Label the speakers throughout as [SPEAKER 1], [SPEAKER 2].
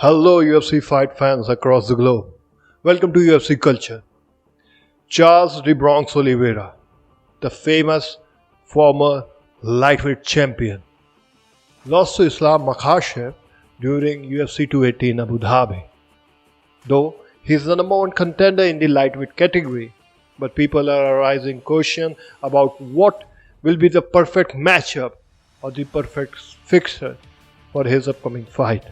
[SPEAKER 1] Hello, UFC fight fans across the globe. Welcome to UFC Culture. Charles Oliveira, the famous former lightweight champion, lost to Islam Makhachev during UFC 280 in Abu Dhabi. Though he is the number one contender in the lightweight category, but people are raising question about what will be the perfect matchup or the perfect fixer for his upcoming fight.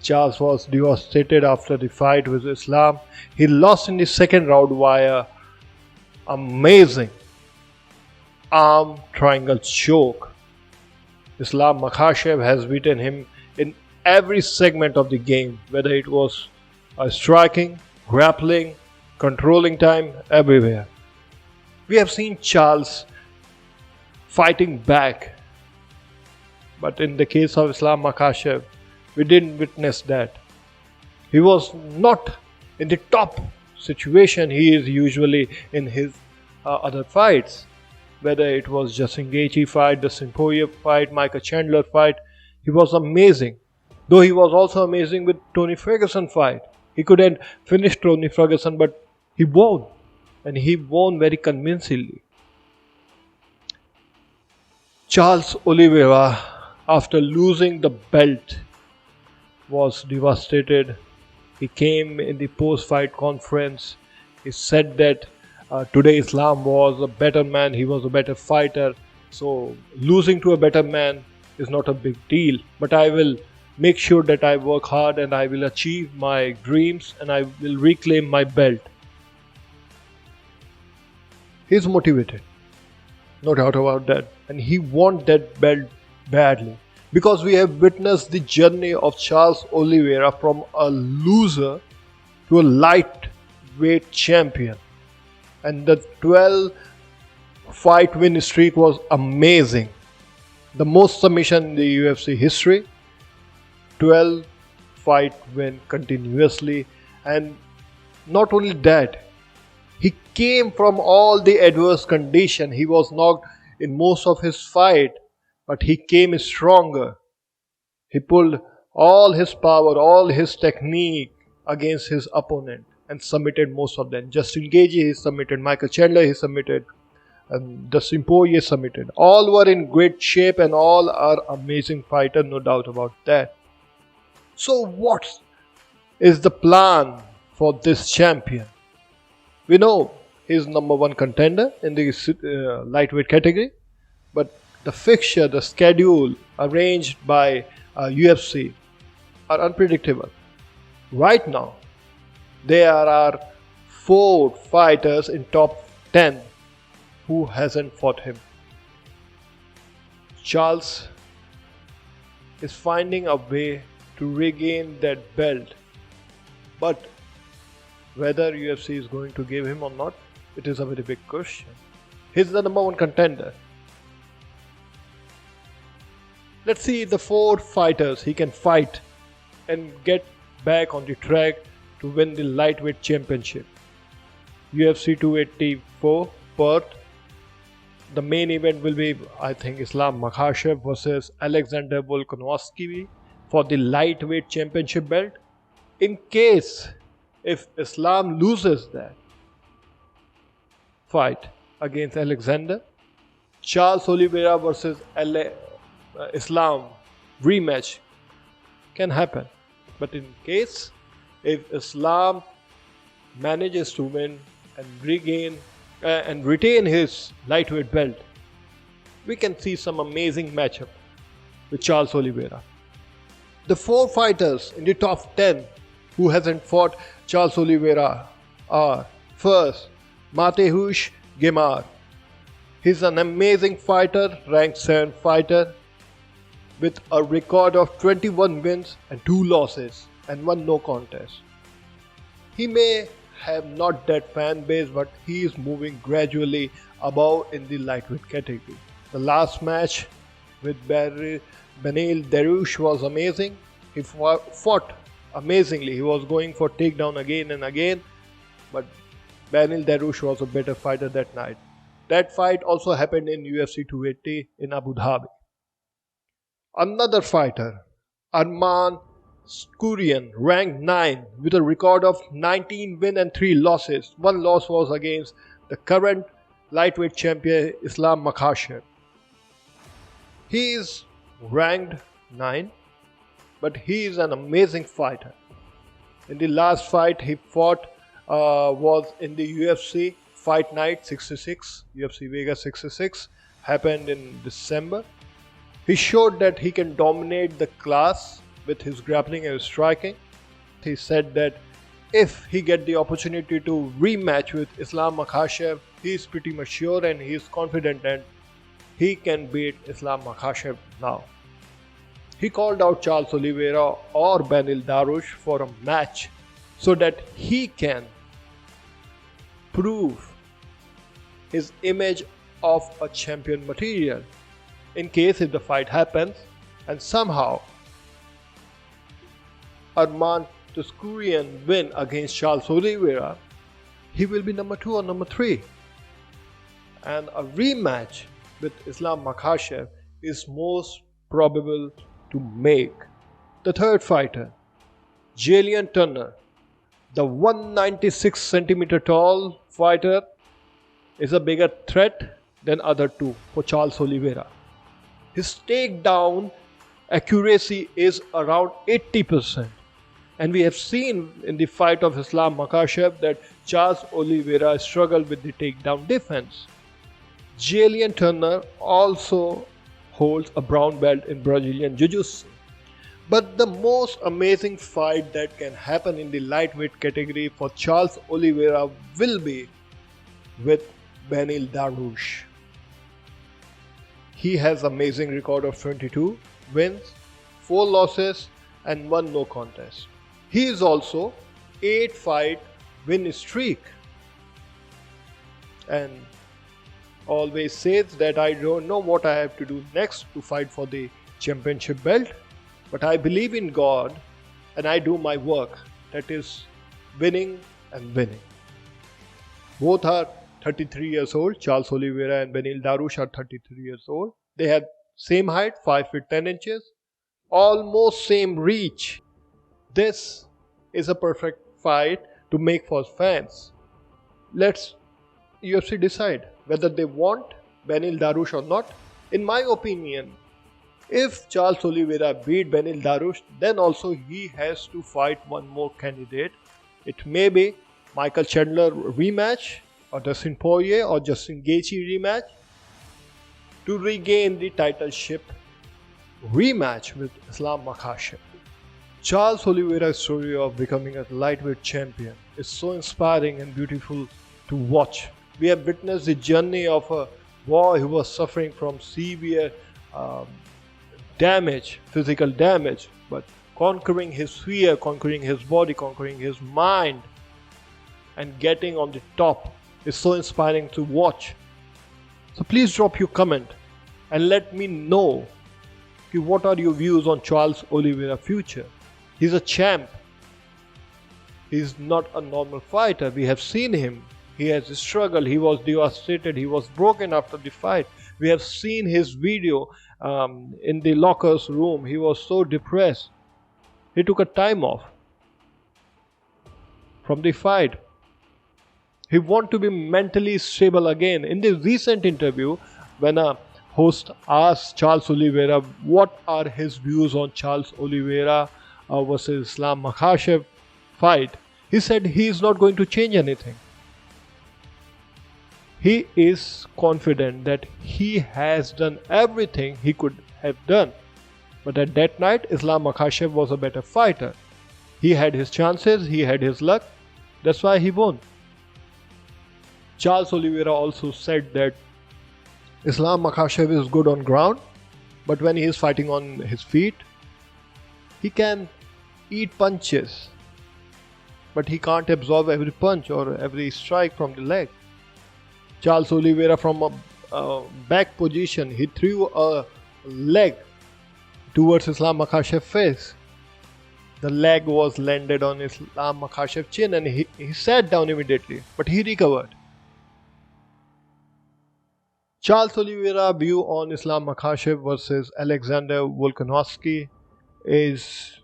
[SPEAKER 1] Charles was devastated after the fight with Islam. He lost in the second round via amazing arm triangle choke. Islam Makhachev has beaten him in every segment of the game, whether it was striking, grappling, controlling time, everywhere. We have seen Charles fighting back, but in the case of Islam Makhachev, we didn't witness that. He was not in the top situation he is usually in his other fights. Whether it was Justin Gaethje fight, the Poirier fight, Michael Chandler fight, he was amazing. Though he was also amazing with Tony Ferguson fight. He couldn't finish Tony Ferguson, but he won. And he won very convincingly. Charles Oliveira, after losing the belt, was devastated. He came in the post-fight conference. He said that today Islam was a better man, he was a better fighter. So losing to a better man is not a big deal. But I will make sure that I work hard and I will achieve my dreams and I will reclaim my belt. He's motivated, no doubt about that. And he wants that belt badly. Because we have witnessed the journey of Charles Oliveira from a loser to a lightweight champion. And the 12 fight win streak was amazing. The most submission in the UFC history. 12 fight win continuously. And not only that, he came from all the adverse condition. He was knocked in most of his fight. But he came stronger. He pulled all his power, all his technique against his opponent and submitted most of them. Justin Gaethje, he submitted. Michael Chandler, he submitted. And the Poirier submitted. All were in great shape and all are amazing fighters, no doubt about that. So what is the plan for this champion? We know he's number one contender in the lightweight category. But the fixture, the schedule arranged by UFC are unpredictable. Right now, there are 4 fighters in top 10 who hasn't fought him. Charles is finding a way to regain that belt. But whether UFC is going to give him or not, it is a very big question. He's the number one contender. Let's see the 4 fighters he can fight and get back on the track to win the lightweight championship. UFC 284 Perth. The main event will be, I think, Islam Makhachev versus Alexander Volkanovski for the lightweight championship belt. In case if Islam loses that fight against Alexander, Charles Oliveira versus Islam rematch can happen. But in case if Islam manages to win and retain his lightweight belt, we can see some amazing matchup with Charles Oliveira. The 4 fighters in the top 10 who hasn't fought Charles Oliveira are: first, Mateusz Gamrot. He's an amazing fighter, ranked 7th fighter, with a record of 21 wins and 2 losses and 1 no contest. He may have not that fan base, but he is moving gradually above in the lightweight category. The last match with Beneil Dariush was amazing. He fought amazingly. He was going for takedown again and again, but Beneil Dariush was a better fighter that night. That fight also happened in UFC 280 in Abu Dhabi. Another fighter, Arman Skurian ranked 9 with a record of 19 wins and 3 losses. One loss was against the current lightweight champion Islam Makhachev. He is ranked 9, but he is an amazing fighter. In the last fight he fought was in the UFC Fight Night 66, UFC Vegas 66, happened in December. He showed that he can dominate the class with his grappling and striking. He said that if he get the opportunity to rematch with Islam Makhachev, he is pretty much sure and he is confident that he can beat Islam Makhachev now. He called out Charles Oliveira or Beneil Dariush for a match so that he can prove his image of a champion material. In case if the fight happens and somehow Arman Tsarukyan win against Charles Oliveira, he will be number 2 or number 3. And a rematch with Islam Makhachev is most probable to make. The third fighter, Jalen Turner, the 196 centimeter tall fighter, is a bigger threat than other two for Charles Oliveira. His takedown accuracy is around 80%. And we have seen in the fight of Islam Makhachev that Charles Oliveira struggled with the takedown defense. Jalen Turner also holds a brown belt in Brazilian Jiu-Jitsu. But the most amazing fight that can happen in the lightweight category for Charles Oliveira will be with Beneil Dariush. He has amazing record of 22 wins, 4 losses and 1 no contest. He is also 8 fight win streak and always says that I don't know what I have to do next to fight for the championship belt, but I believe in God and I do my work, that is winning and winning. Both are 33 years old. Charles Oliveira and Beneil Dariush are 33 years old. They have same height, 5 feet 10 inches, almost same reach. This is a perfect fight to make for fans. Let's UFC decide whether they want Beneil Dariush or not. In my opinion, if Charles Oliveira beat Beneil Dariush, then also he has to fight one more candidate. It may be Michael Chandler rematch or Dustin Poirier or Justin Gaethje rematch to regain the titleship rematch with Islam Makhachev. Charles Oliveira's story of becoming a lightweight champion is so inspiring and beautiful to watch. We have witnessed the journey of a boy who was suffering from severe damage, physical damage, but conquering his fear, conquering his body, conquering his mind, and getting on the top is so inspiring to watch. So please drop your comment and let me know what are your views on Charles Oliveira's future. He's a champ. He's not a normal fighter. We have seen him. He has struggled. He was devastated. He was broken after the fight. We have seen his video in the locker's room. He was so depressed. He took a time off from the fight. He wants to be mentally stable again. In the recent interview, when a host asked Charles Oliveira what are his views on Charles Oliveira versus Islam Makhachev fight, he said he is not going to change anything. He is confident that he has done everything he could have done. But at that night, Islam Makhachev was a better fighter. He had his chances, he had his luck. That's why he won. Charles Oliveira also said that Islam Makhachev is good on ground, but when he is fighting on his feet, he can eat punches, but he can't absorb every punch or every strike from the leg. Charles Oliveira from a back position, he threw a leg towards Islam Makhachev's face. The leg was landed on Islam Makhachev's chin and he sat down immediately, but he recovered. Charles Oliveira's view on Islam Makhachev versus Alexander Volkanovski is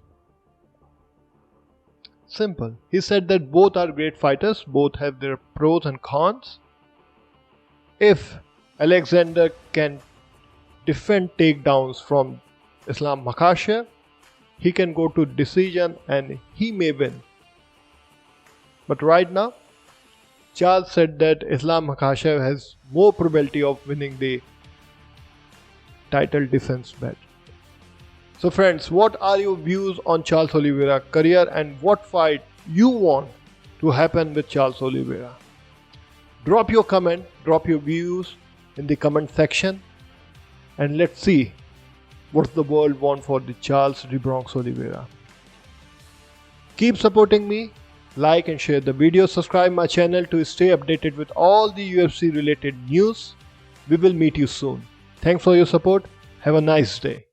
[SPEAKER 1] Simple. He said that both are great fighters, both have their pros and cons. If Alexander can defend takedowns from Islam Makhachev, he can go to decision and he may win. But right now, Charles said that Islam Makhachev has more probability of winning the title defense match. So friends, what are your views on Charles Oliveira career and what fight you want to happen with Charles Oliveira? Drop your comment, drop your views in the comment section, and let's see what the world wants for the Charles "The Bronx" Oliveira. Keep supporting me, like and share the video, subscribe my channel to stay updated with all the UFC related news. We will meet you soon. Thanks for your support. Have a nice day.